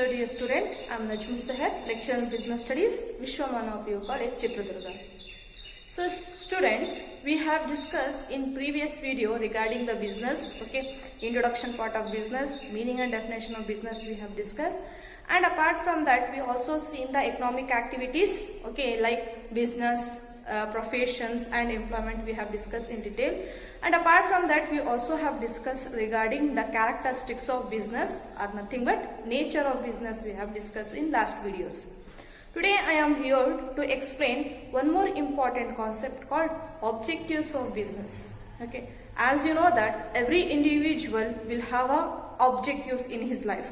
dear student. I am Najmu Sahar, lecturer in Business Studies, Vishwamana PU College, Chitradurga. So students, we have discussed in previous video regarding the business, okay, introduction part of business, meaning and definition of business we have discussed. And apart from that, we also seen the economic activities, okay, like business, professions and employment we have discussed in detail. And apart from that, we also have discussed regarding the characteristics of business or nothing but nature of business we have discussed in last videos. Today I am here to explain one more important concept called objectives of business. Okay, as you know that every individual will have objectives in his life.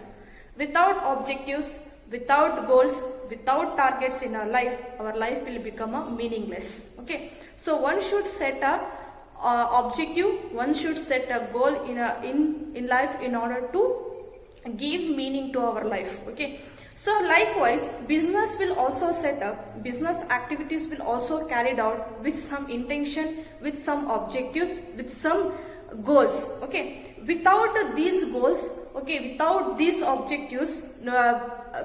Without objectives, without goals, without targets in our life will become meaningless. Okay, so one should set a objective, one should set a goal in life in order to give meaning to our life. Okay, so likewise business will also set up, business activities will also carried out with some intention, with some objectives, with some goals. Okay, without these goals, okay, without these objectives,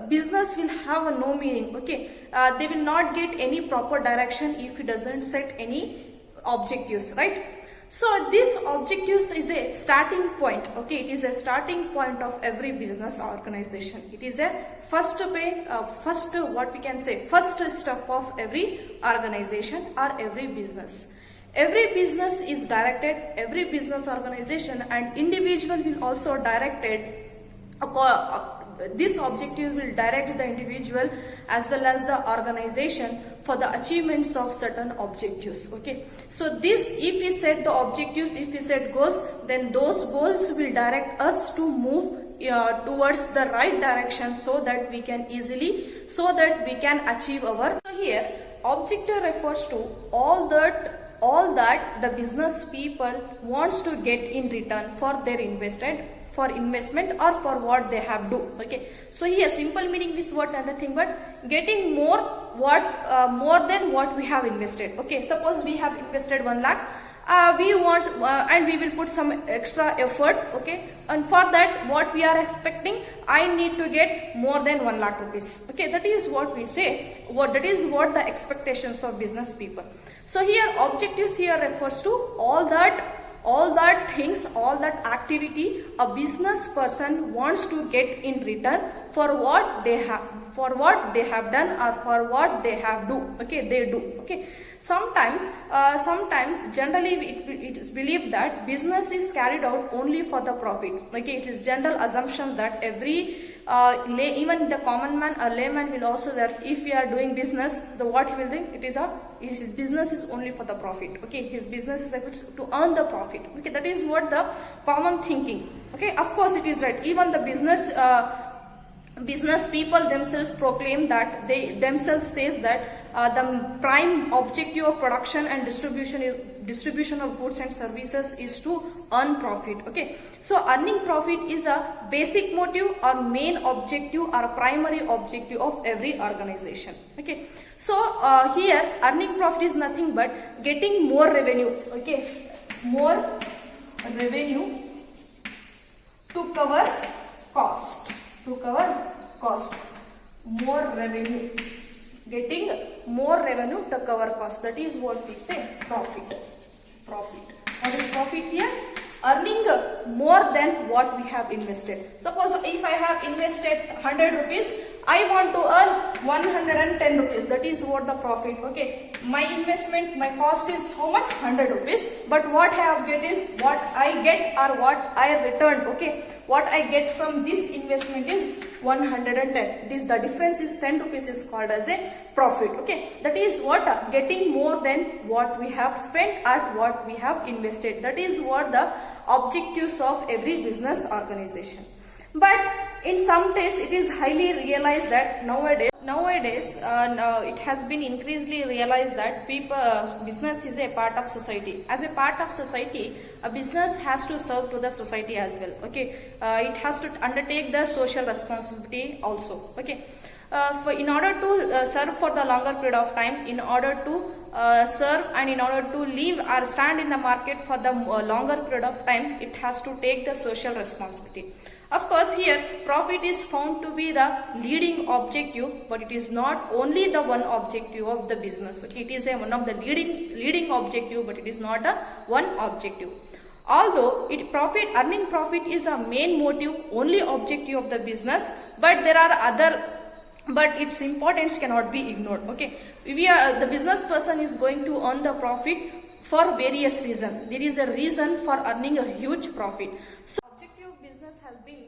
business will have no meaning. Okay, they will not get any proper direction if it doesn't set any objectives, right? So this objectives is a starting point. Okay, it is a starting point of every business organization. It is a first step of every organization or every business. Every business is directed, every business organization and individual will also directed. This objective will direct the individual as well as the organization for the achievements of certain objectives. Okay, so this, if we set the objectives, if we set goals, then those goals will direct us to move towards the right direction so that we can achieve our. So here objective refers to all that the business people wants to get in return for their investment or for what they have do. Okay, so here simple meaning is what other thing but getting more than what we have invested. Okay, suppose we have invested 1 lakh, we want and we will put some extra effort. Okay, and for that what we are expecting, I need to get more than 1 lakh rupees. Okay, that is what we say, that is what the expectations of business people. So here objectives here refers to all that things, all that activity a business person wants to get in return for what they have done or for what they have do. Okay, they do. Okay, sometimes generally it is believed that business is carried out only for the profit. Okay, it is general assumption that every even the common man or layman will also that if we are doing business, the what he will think his business is only for the profit. Okay, his business is to earn the profit. Okay, that is what the common thinking. Okay, of course it is right. Even the business people themselves proclaim that, they themselves says that the prime objective of production and distribution of goods and services is to earn profit. Okay, so earning profit is the basic motive or main objective or primary objective of every organization. Okay, so here earning profit is nothing but getting more revenue. Okay, more revenue to cover cost. More revenue, getting more revenue to cover cost, that is what we say profit. What is profit here? Earning more than what we have invested. Suppose if I have invested 100 rupees, I want to earn 110 rupees. That is what the profit. Okay, my investment, my cost is how much? 100 rupees. But what I have get is what I get or what I returned. Okay, what I get from this investment is 110. The difference is 10 rupees is called as a profit. Okay, that is what getting more than what we have spent or what we have invested. That is what the objectives of every business organization. But in some cases it is highly realized that nowadays it has been increasingly realized that business is a part of society. As a part of society, a business has to serve to the society as well. Okay, it has to undertake the social responsibility also. Okay, in order to serve for the longer period of time, in order to serve and in order to live or stand in the market for the longer period of time, it has to take the social responsibility. Of course, here profit is found to be the leading objective, but it is not only the one objective of the business. Okay, it is one of the leading objective, but it is not a one objective. Although earning profit is the main motive, only objective of the business, but there are other, but its importance cannot be ignored. Okay, the business person is going to earn the profit for various reasons. There is a reason for earning a huge profit. So objective business has been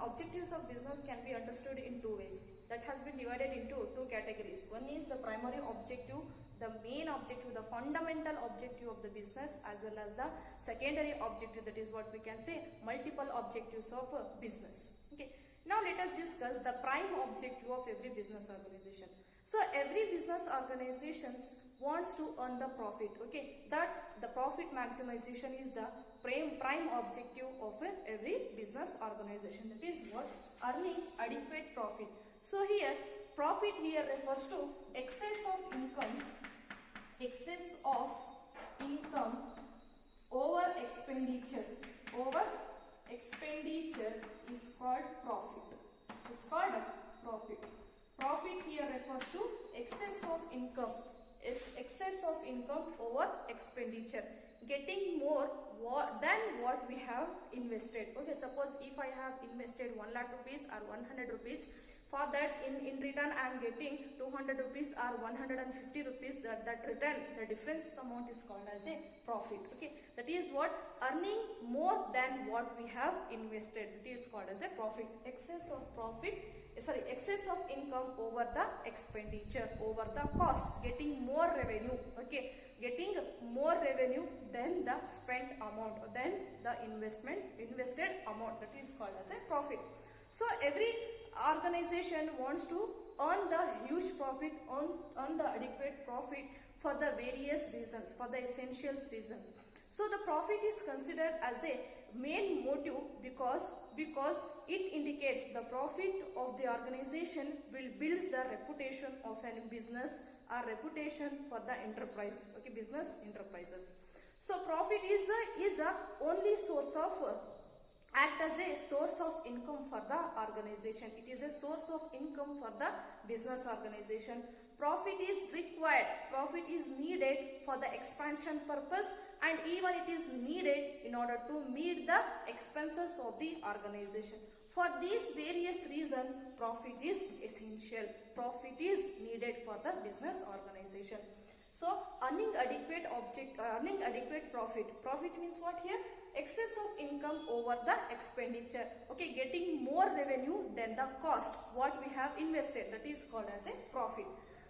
objectives of business can be understood in two ways. That has been divided into two categories. One is the primary objective, the main objective, the fundamental objective of the business, as well as the secondary objective, that is what we can say multiple objectives of a business. Okay. Now let us discuss the prime objective of every business organization. So every business organization wants to earn the profit. Okay, that the profit maximization is the prime objective of every business organization. That is what earning adequate profit. So here profit here refers to excess of income over expenditure. Over expenditure is called profit. It's called profit. Profit here refers to excess of income. It's excess of income over expenditure. Getting more than what we have invested. Okay, suppose if I have invested 1 lakh rupees or 100 rupees, for that in return I am getting 200 rupees or 150 rupees, that return, the difference amount is called as a profit. Okay, that is what earning more than what we have invested, it is called as a profit. Excess of income over the expenditure, over the cost, getting more revenue. Okay, getting more revenue than the spent amount, than the invested amount, that is called as a profit. So every organization wants to earn the huge profit, earn the adequate profit for the various reasons, for the essential reasons. So the profit is considered as a main motive because it indicates the profit of the organization will build the reputation of a business or reputation for the enterprise. Okay, business enterprises. So profit is the only source of act as a source of income for the organization. It is a source of income for the business organization. Profit is required, profit is needed for the expansion purpose, and even it is needed in order to meet the expenses of the organization. For these various reasons, profit is essential. Profit is needed for the business organization. So earning adequate profit. Profit means what here? Excess of income over the expenditure. Okay, getting more revenue than the cost what we have invested, that is called as a profit.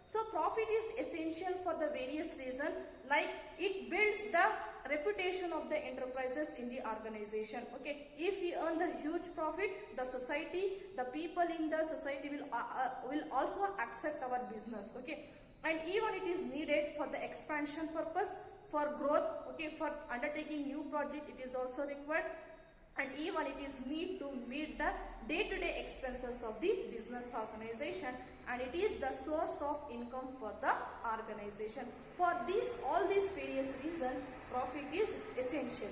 So profit is essential for the various reasons, like it builds the reputation of the enterprises in the organization. Okay, if we earn the huge profit, the society, the people in the society will also accept our business. Okay, and even it is needed for the expansion purpose, for growth. Okay, for undertaking new project it is also required, and even it is need to meet the day-to-day expenses of the business organization, and it is the source of income for the organization. For all these various reasons, profit is essential.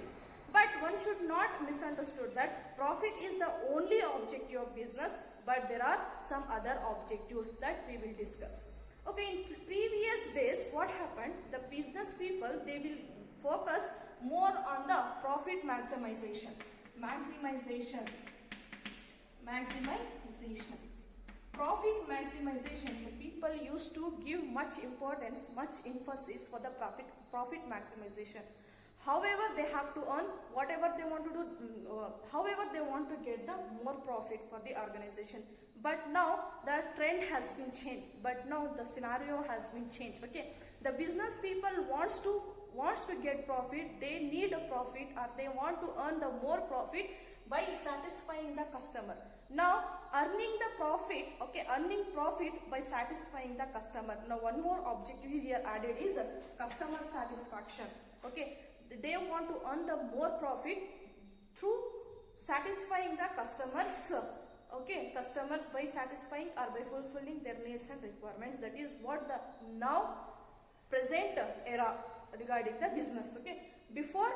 But one should not misunderstood that profit is the only objective of business, but there are some other objectives that we will discuss. Okay, in previous days what happened, the business people, they will focus more on the profit maximization. Profit maximization, the people used to give much importance, much emphasis for the profit maximization. However, they have to earn whatever they want to do, however they want to get the more profit for the organization. But now the trend has been changed, but now the scenario has been changed. Okay, the business people wants to get profit, they need a profit, or they want to earn the more profit by satisfying the customer. Now earning profit by satisfying the customer. Now one more objective is here added is customer satisfaction. Okay, they want to earn the more profit through satisfying the customers. Okay, customers by satisfying or by fulfilling their needs and requirements. That is what the now present era regarding the business. Okay, before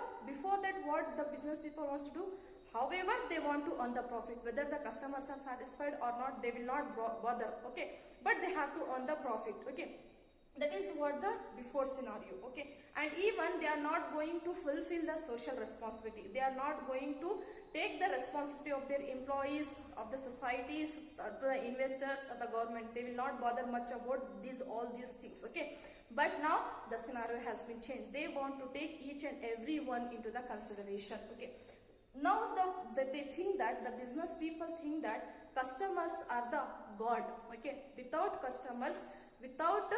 that what the business people wants to do, However, they want to earn the profit. Whether the customers are satisfied or not, they will not bother. Okay, but they have to earn the profit. Okay, that is what the before scenario. Okay, and even they are not going to fulfill the social responsibility. They are not going to take the responsibility of their employees, of the societies, to the investors, of the government. They will not bother much about all these things. Okay, but now the scenario has been changed. They want to take each and every one into the consideration. Okay, now they think that the business people think that customers are the god. Okay, without customers, without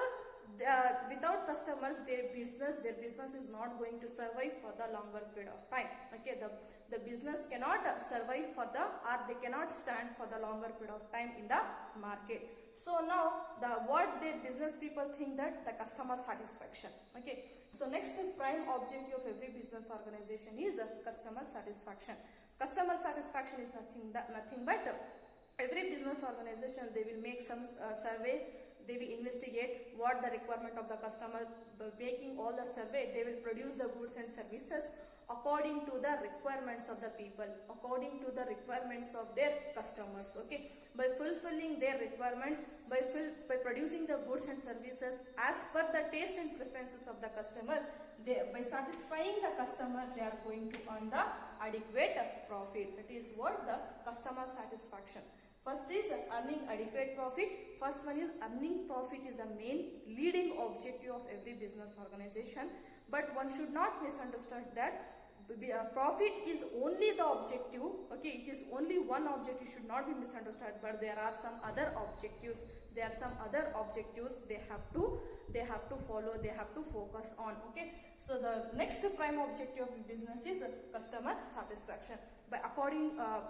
customers, their business is not going to survive for the longer period of time. Okay, the business cannot survive or they cannot stand for the longer period of time in the market. So now what their business people think that the customer satisfaction. Okay, so next prime objective of every business organization is customer satisfaction. Customer satisfaction is nothing but every business organization, they will make some survey. They will investigate what the requirement of the customer. By making all the survey, they will produce the goods and services according to the requirements of the people, according to the requirements of their customers. Okay, by fulfilling their requirements, by producing the goods and services as per the taste and preferences of the customer, by satisfying the customer, they are going to earn the adequate profit. That is what the customer satisfaction. First is earning adequate profit. First one is earning profit is a main leading objective of every business organization. But one should not misunderstand that profit is only the objective. Okay, it is only one objective, should not be misunderstood. But there are some other objectives. There are some other objectives they have to follow. They have to focus on. Okay, so the next prime objective of the business is customer satisfaction. By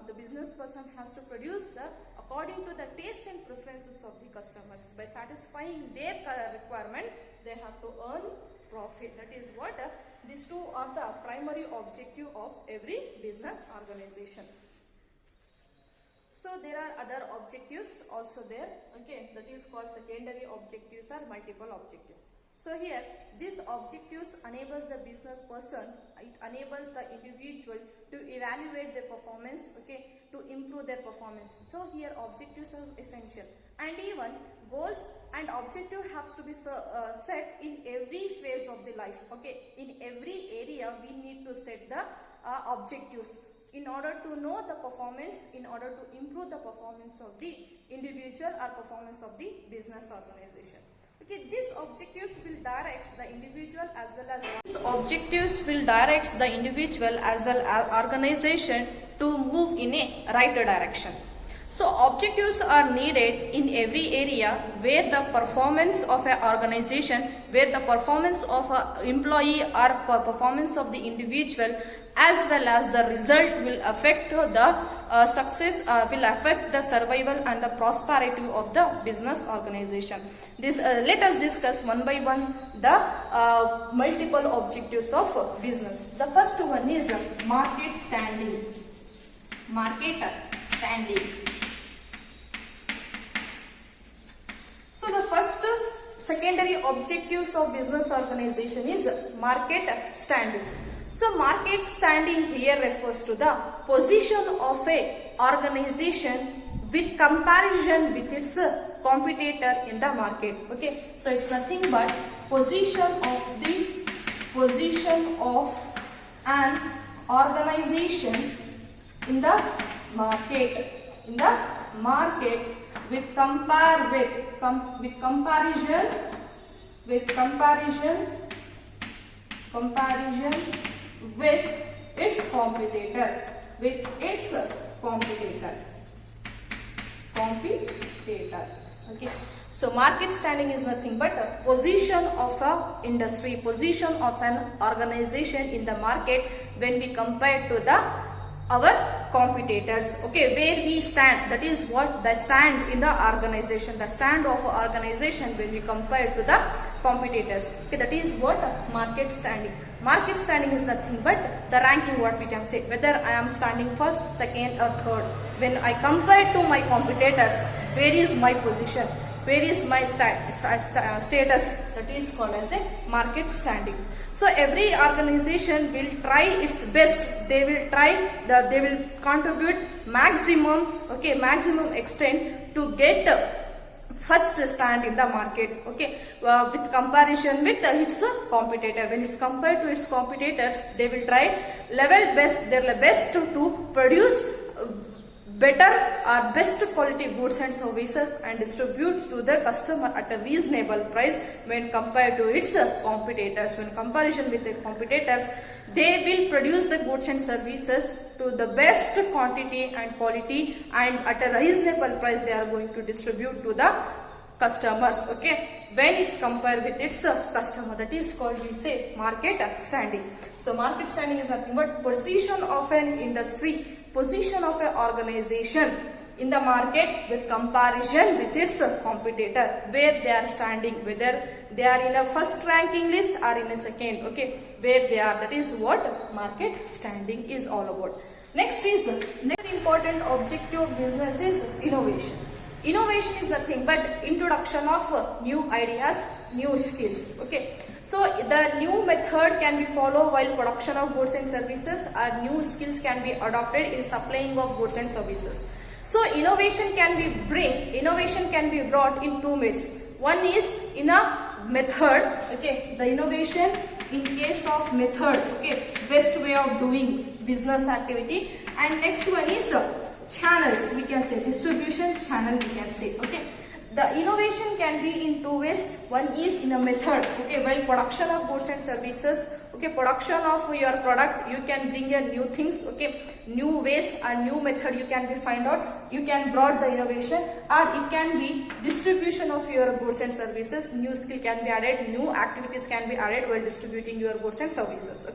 the business person has to produce according to the taste and preferences of the customers. By satisfying their requirement, they have to earn profit. That is what these two are the primary objective of every business organization. So there are other objectives also there. Okay, that is called secondary objectives or multiple objectives. So here, these objectives enables the business person, it enables the individual to evaluate their performance, okay, to improve their performance. So here objectives are essential, and even goals and objective have to be set in every phase of the life. Okay, in every area we need to set the objectives in order to know the performance, in order to improve the performance of the individual or performance of the business organization. Okay, these objectives will direct the individual as well as organization to move in a right direction. So objectives are needed in every area where the performance of an organization, where the performance of an employee or performance of the individual as well as the result will affect the success, will affect the survival and the prosperity of the business organization. Let us discuss one by one the multiple objectives of business. The first one is market standing. Market standing. So the first secondary objectives of business organization is market standing. So market standing here refers to the position of a organization with comparison with its competitor in the market. Okay, so it's nothing but position of an organization in the market with comparison with its competitor. Okay, so market standing is nothing but a position of a industry, position of an organization in the market when we compare to our competitors. Okay, where we stand, that is what the stand in the organization, the stand of organization when we compare to the competitors. Okay, that is what market standing. Market standing is nothing but the ranking, what we can say, whether I am standing first, second or third. When I compare to my competitors, where is my position? where is my status, that is called as a market standing. So every organization will try its best. They will they will contribute maximum extent to get first stand in the market, with comparison with its competitor. When it's compared to its competitors, they will try their best to produce better or best quality goods and services and distribute to the customer at a reasonable price when compared to its competitors. When comparison with the competitors, they will produce the goods and services to the best quantity and quality, and at a reasonable price they are going to distribute to the customers, when it's compared with its customer. That is called, we say, market standing. So market standing is nothing but position of an industry, position of an organization in the market with comparison with its competitor, where they are standing, whether they are in a first ranking list or in a second, where they are. That is what market standing is all about. Next important objective of business is innovation. Innovation is nothing but introduction of new ideas, new skills. So the new method can be followed while production of goods and services, or new skills can be adopted in supplying of goods and services. So innovation can be brought in two ways. One is in a method, the innovation in case of method, best way of doing business activity, and next one is channels, we can say, distribution channel, we can say. The innovation can be in two ways. One is in a method, while production of goods and services, production of your product, you can bring a new things, new ways and new method you can be find out, you can brought the innovation, or it can be distribution of your goods and services, new skill can be added, new activities can be added while distributing your goods and services.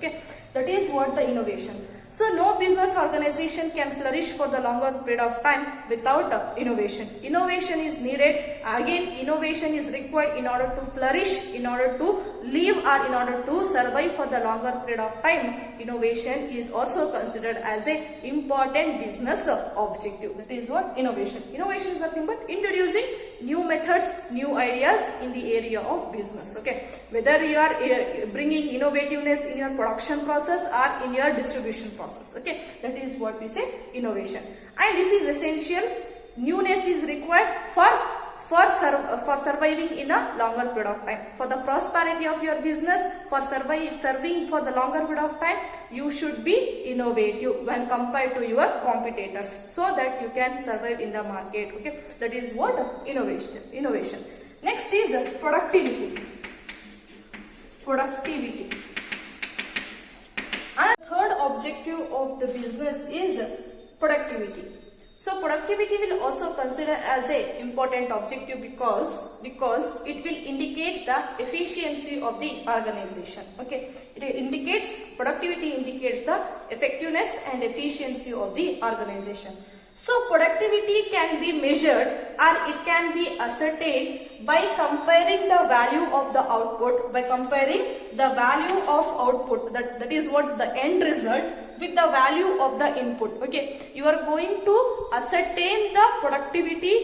That is what the innovation. So no business organization can flourish for the longer period of time without innovation. Innovation is needed. Again, innovation is required in order to flourish, in order to live, or in order to survive for the longer period of time. Innovation is also considered as a important business objective. That is what innovation. Innovation is nothing but introducing new methods, new ideas in the area of business. Whether you are bringing innovativeness in your production process or in your distribution process. That is what we say innovation. And this is essential. Newness is required for surviving in a longer period of time. For the prosperity of your business, for serving for the longer period of time, you should be innovative when compared to your competitors, so that you can survive in the market. That is what innovation. Next is productivity. And third objective of the business is productivity. So productivity will also consider as a important objective because it will indicate the efficiency of the organization. Productivity indicates the effectiveness and efficiency of the organization. So productivity can be measured or it can be ascertained by comparing the value of the output, that is what the end result, with the value of the input. You are going to ascertain the productivity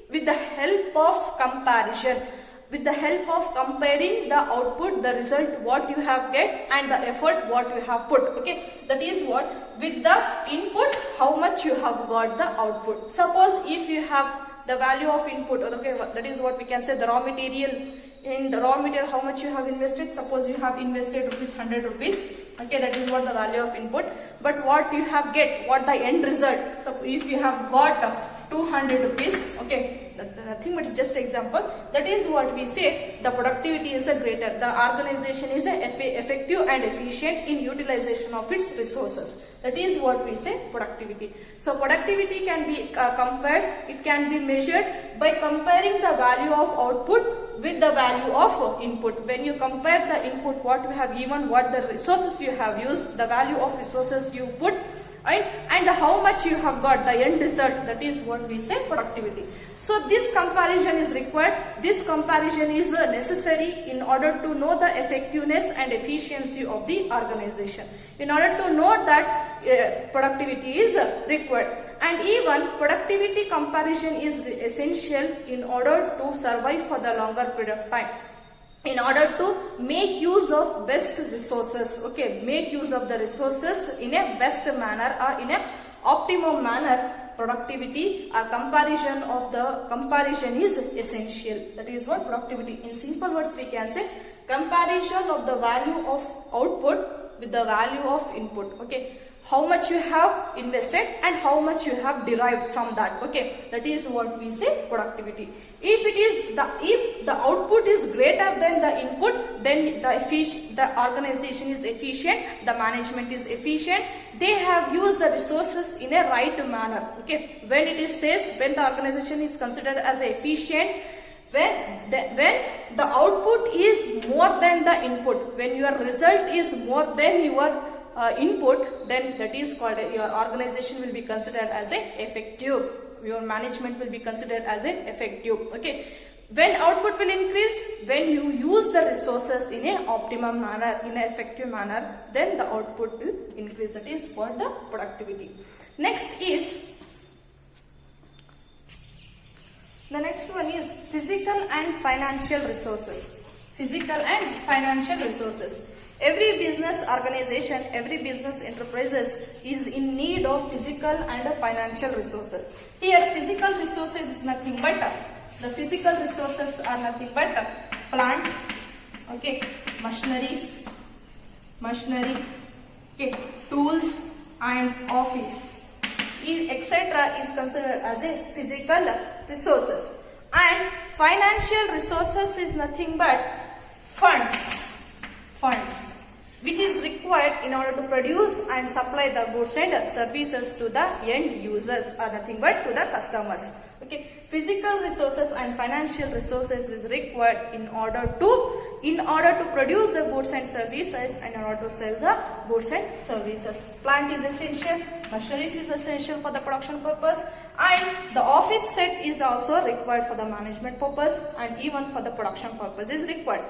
with the help of comparison, with the help of comparing the output, the result what you have get, and the effort what you have put. That is what, with the input how much you have got the output. Suppose if you have the value of input, that is what we can say the raw material. In the raw material, how much you have invested? Suppose you have invested 100 rupees. That is what the value of input. But what you have get, what the end result? So if you have got 200 rupees, nothing but just example. That is what we say the productivity is a greater. The organization is effective and efficient in utilization of its resources. That is what we say productivity. So productivity can be compared, it can be measured by comparing the value of output with the value of input. When you compare the input what you have given, what the resources you have used, the value of resources you put, and how much you have got, the end result, that is what we say productivity. So this comparison is required. This comparison is necessary in order to know the effectiveness and efficiency of the organization. In order to know that productivity is required. And even productivity comparison is essential in order to survive for the longer period of time, in order to make use of best resources. Okay, make use of the resources in a best manner or in a optimum manner. Productivity or comparison is essential. That is what productivity, in simple words we can say, comparison of the value of output with the value of input. Okay, how much you have invested and how much you have derived from that. Okay, that is what we say productivity. If the output is greater than the input, then the organization is efficient, the management is efficient, they have used the resources in a right manner. Okay, when the organization is considered as efficient, when the output is more than the input, when your result is more than your input, then that is called your organization will be considered as a effective, your management will be considered as a effective. Okay, when output will increase, when you use the resources in a optimum manner, in an effective manner, then the output will increase. That is for the productivity. The next one is physical and financial resources. Physical and financial resources. Every business organization, every business enterprises is in need of physical and financial resources. Here physical resources is nothing but, the physical resources are nothing but plant, okay, machinery, okay, tools and office, etc. is considered as a physical resources. And financial resources is nothing but funds, which is required in order to produce and supply the goods and services to the end users, or nothing but to the customers. Okay, physical resources and financial resources is required in order to produce the goods and services and in order to sell the goods and services. Plant is essential, machinery is essential for the production purpose, and the office set is also required for the management purpose, and even for the production purpose is required.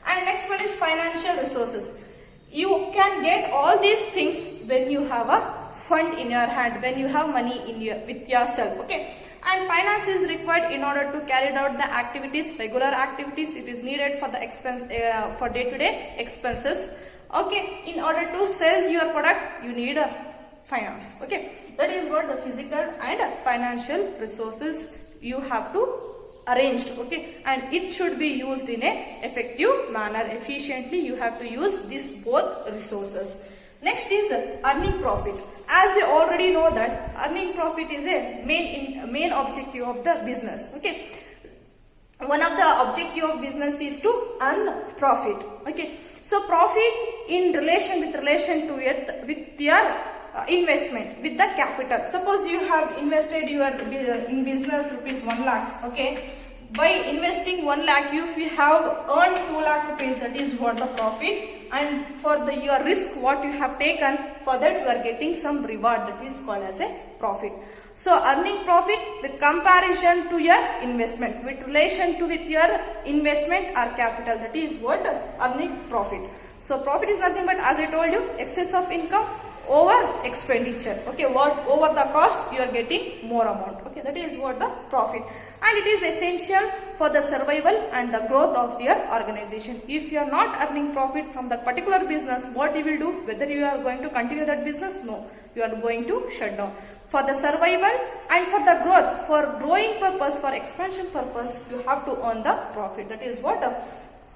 And next one is financial resources. You can get all these things when you have a fund in your hand, when you have money with yourself. Okay, and finance is required in order to carry out the activities, regular activities. It is needed for the expense, for day-to-day expenses. Okay, in order to sell your product, you need a finance. Okay, that is what the physical and financial resources you have to arranged. Okay, and it should be used in a effective manner, efficiently. You have to use these both resources. Next is earning profit. As you already know that earning profit is a main objective of the business. Okay, one of the objective of business is to earn profit. Okay, so profit in relation to with your investment, with the capital. Suppose you have invested in business rupees 1 lakh. Okay, by investing 1 lakh, if you have earned 2 lakh rupees, that is what the profit. And for your risk what you have taken, for that you are getting some reward, that is called as a profit. So earning profit with comparison to your investment, with relation to with your investment or capital, that is what earning profit. So profit is nothing but, as I told you, excess of income over expenditure. Okay, over the cost you are getting more amount. Okay, that is what the profit. And it is essential for the survival and the growth of your organization. If you are not earning profit from the particular business, what you will do? Whether you are going to continue that business? No, you are going to shut down. For the survival and for the growth, for growing purpose, for expansion purpose, you have to earn the profit. That is what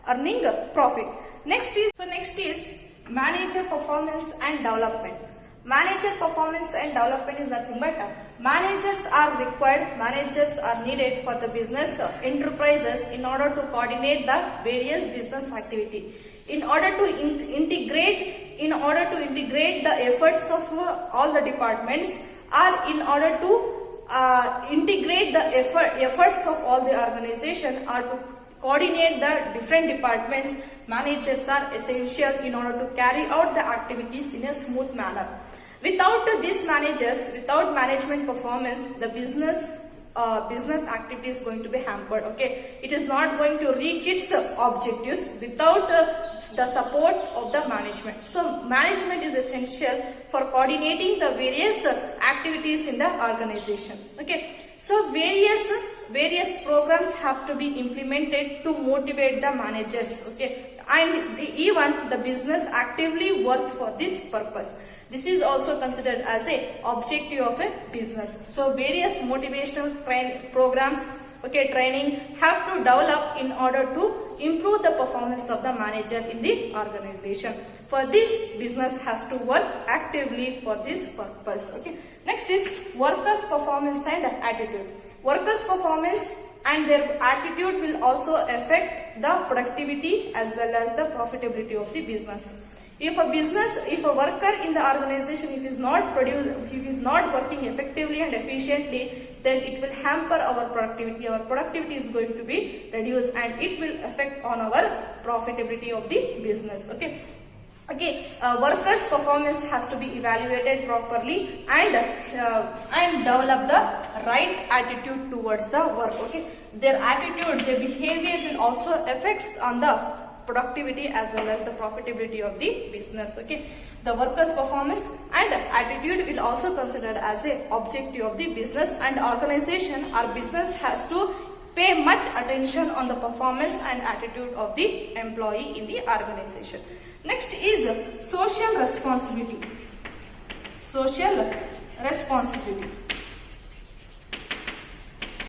earning profit. Next is manager performance and development. Manager performance and development is nothing but managers are required, managers are needed for the business enterprises in order to coordinate the various business activity, in order to integrate the efforts of all the departments, or in order to integrate the efforts of all the organization, or to coordinate the different departments. Managers are essential in order to carry out the activities in a smooth manner. Without these managers, without management performance, the business business activity is going to be hampered. Okay, it is not going to reach its objectives without the support of the management. So management is essential for coordinating the various activities in the organization. Okay, so various programs have to be implemented to motivate the managers. Okay, and even the business actively work for this purpose. This is also considered as a objective of a business. So various motivational programs, okay, training have to develop in order to improve the performance of the manager in the organization. For this, business has to work actively for this purpose. Okay. Next is workers' performance and attitude. Workers' performance and their attitude will also affect the productivity as well as the profitability of the business. If a worker in the organization, if he is not working effectively and efficiently, then it will hamper our productivity. Our productivity is going to be reduced and it will affect on our profitability of the business. Okay. Workers' performance has to be evaluated properly and develop the right attitude towards the work. Okay, their attitude, their behavior will also affect on the productivity as well as the profitability of the business. Okay, the workers' performance and attitude will also considered as a objective of the business and organization. Our business has to pay much attention on the performance and attitude of the employee in the organization. Next is social responsibility. Social responsibility.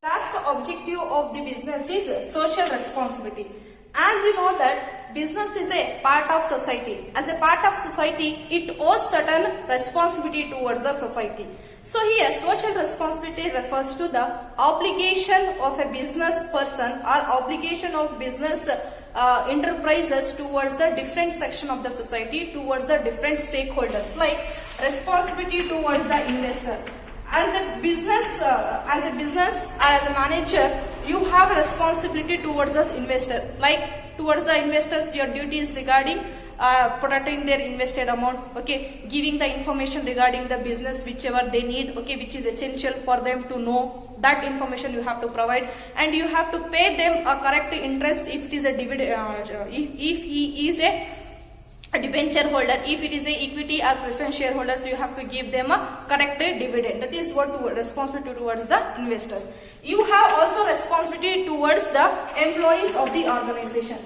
Last objective of the business is social responsibility. As you know that business is a part of society. As a part of society, it owes certain responsibility towards the society. So here, social responsibility refers to the obligation of a business person or obligation of business enterprises towards the different section of the society, towards the different stakeholders, like responsibility towards the investor. As a business, as a manager, you have a responsibility towards the investor. Like towards the investors, your duty is regarding protecting their invested amount. Okay, giving the information regarding the business whichever they need. Okay, which is essential for them to know. That information you have to provide, and you have to pay them a correct interest if it is a dividend. If he is a debenture holder, if it is a equity or preference shareholders, you have to give them a correct dividend. That is what responsibility towards the investors. You have also responsibility towards the employees of the organization.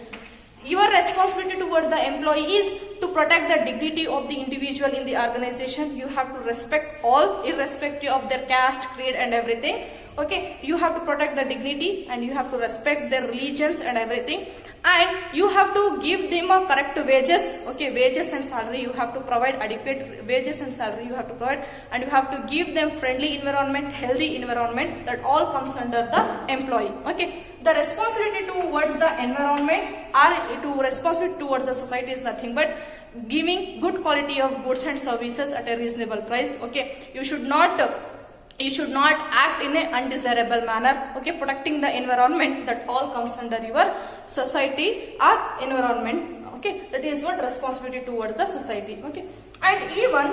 Your responsibility toward the employee is to protect the dignity of the individual in the organization. You have to respect all, irrespective of their caste, creed and everything. Okay, you have to protect the dignity and you have to respect their religions and everything. And you have to give them a correct wages. Okay, wages and salary, you have to provide adequate wages and salary you have to provide, and you have to give them friendly environment, healthy environment. That all comes under the employee. Okay, the responsibility towards the environment or to responsibility towards the society is nothing but giving good quality of goods and services at a reasonable price. Okay, you should not act in an undesirable manner. Okay, protecting the environment, that all comes under your society or environment. Okay, that is what responsibility towards the society. Okay, and even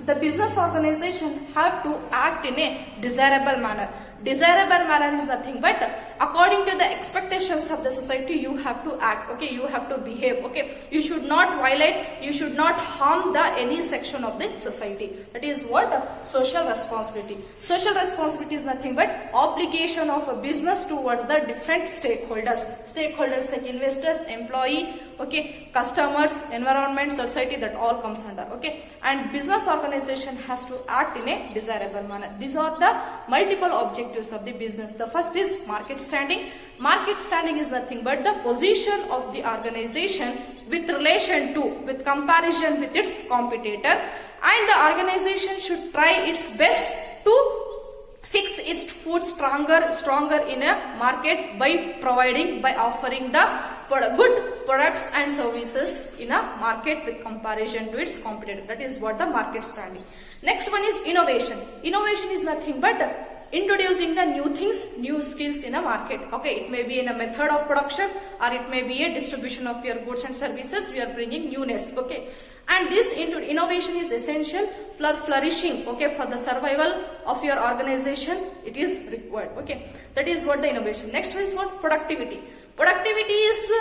the business organization have to act in a desirable manner. Desirable manner is nothing but according to the expectations of the society, you have to act. Okay, you have to behave. Okay, you should not violate, you should not harm the any section of the society. That is what social responsibility. Social responsibility is nothing but obligation of a business towards the different stakeholders. Stakeholders like investors, employee, okay, customers, environment, society, that all comes under. Okay, and business organization has to act in a desirable manner. These are the multiple objectives of the business. The first is market standing. Market standing is nothing but the position of the organization with comparison with its competitor, and the organization should try its best to fix its foot stronger in a market by offering the good products and services in a market with comparison to its competitor. That is what the market standing. Next one is innovation. Innovation is nothing but introducing the new things, new skills in a market. Okay, it may be in a method of production or it may be a distribution of your goods and services. We are bringing newness. Okay, and this innovation is essential for flourishing. Okay, for the survival of your organization, it is required. Okay, that is what the innovation. Next is what? Productivity. Productivity is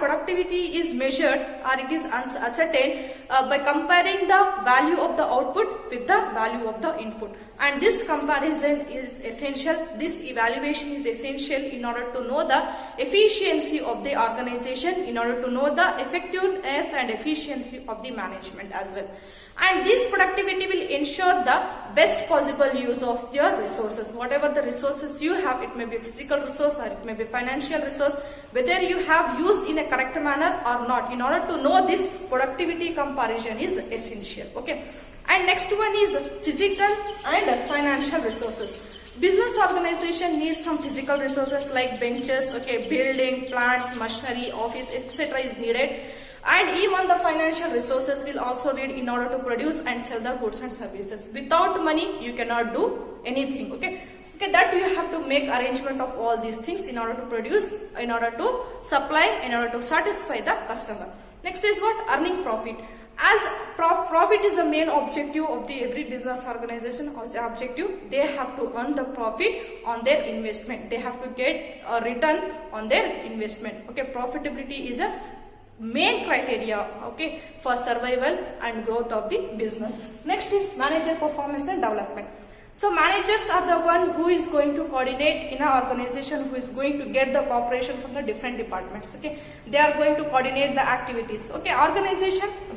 productivity is measured or it is ascertained by comparing the value of the output with the value of the input. And this comparison is essential, this evaluation is essential in order to know the efficiency of the organization, in order to know the effectiveness and efficiency of the management as well. And this productivity will ensure the best possible use of your resources. Whatever the resources you have, it may be physical resource or it may be financial resource, whether you have used in a correct manner or not. In order to know this, productivity comparison is essential. Okay. And next one is physical and financial resources. Business organization needs some physical resources like benches, okay, building, plants, machinery, office, etc. is needed. And even the financial resources will also need in order to produce and sell the goods and services. Without money, you cannot do anything. Okay, that you have to make arrangement of all these things in order to produce, in order to supply, in order to satisfy the customer. Next is what? Earning profit. As profit is the main objective of the every business organization or the objective, they have to earn the profit on their investment. They have to get a return on their investment. Okay, profitability is a main criteria, okay, for survival and growth of the business. Next is manager performance and development. So managers are the one who is going to coordinate in an organization, who is going to get the cooperation from the different departments. Okay, they are going to coordinate the activities. Okay,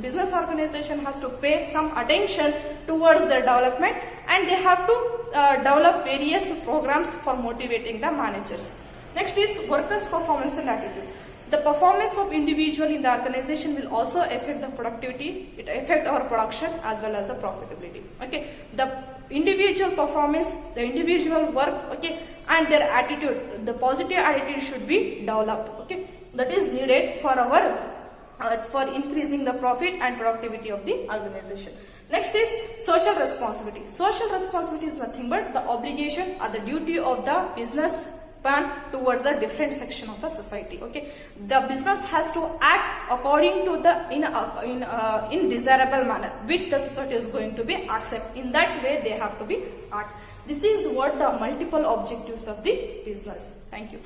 business organization has to pay some attention towards their development, and they have to develop various programs for motivating the managers. Next is workers' performance and attitude. The performance of individual in the organization will also affect the productivity. It affect our production as well as the profitability. Okay, the individual performance, the individual work, okay, and their attitude, the positive attitude should be developed. Okay, that is needed for our for increasing the profit and productivity of the organization. Next is social responsibility. Social responsibility is nothing but the obligation or the duty of the business towards the different section of the society. Okay, the business has to act according to the in desirable manner which the society is going to be accept. In that way they have to be act. This is what the multiple objectives of the business. Thank you.